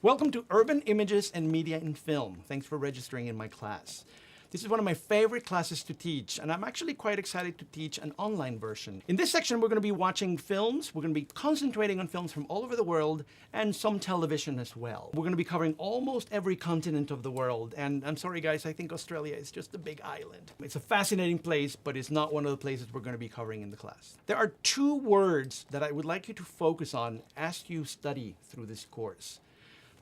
Welcome to Urban Images and Media in Film. Thanks for registering in my class. This is one of my favorite classes to teach, and I'm actually quite excited to teach an online version. In this section, we're going to be watching films. We're going to be concentrating on films from all over the world and some television as well. We're going to be covering almost every continent of the world, and I'm sorry guys, I think Australia is just a big island. It's a fascinating place, but it's not one of the places we're going to be covering in the class. There are two words that I would like you to focus on as you study through this course.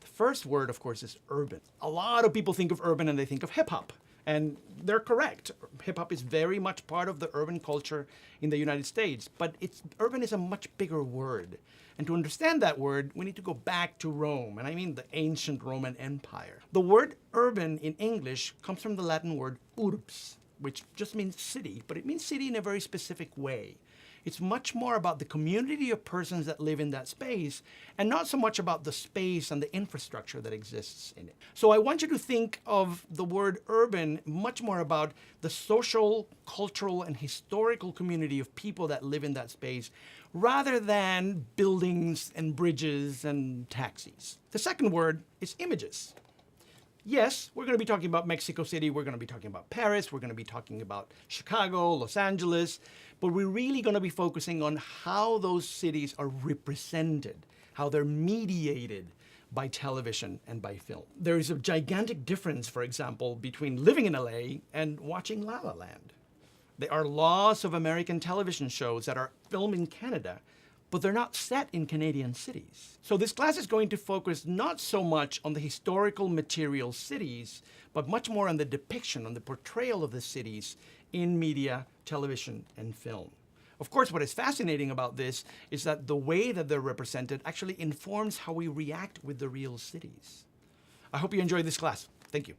The first word, of course, is urban. A lot of people think of urban and they think of hip-hop. And they're correct. Hip-hop is very much part of the urban culture in the United States, but urban is a much bigger word. And to understand that word, we need to go back to Rome, and I mean the ancient Roman Empire. The word urban in English comes from the Latin word urbs, which just means city, but it means city in a very specific way. It's much more about the community of persons that live in that space, and not so much about the space and the infrastructure that exists in it. So I want you to think of the word urban much more about the social, cultural, and historical community of people that live in that space, rather than buildings and bridges and taxis. The second word is images. Yes, we're going to be talking about Mexico City, we're going to be talking about Paris, we're going to be talking about Chicago, Los Angeles, but we're really going to be focusing on how those cities are represented, how they're mediated by television and by film. There is a gigantic difference, for example, between living in LA and watching La La Land. There are lots of American television shows that are filmed in Canada, but they're not set in Canadian cities. So this class is going to focus not so much on the historical material cities, but much more on the depiction, on the portrayal of the cities in media, television, and film. Of course, what is fascinating about this is that the way that they're represented actually informs how we react with the real cities. I hope you enjoyed this class. Thank you.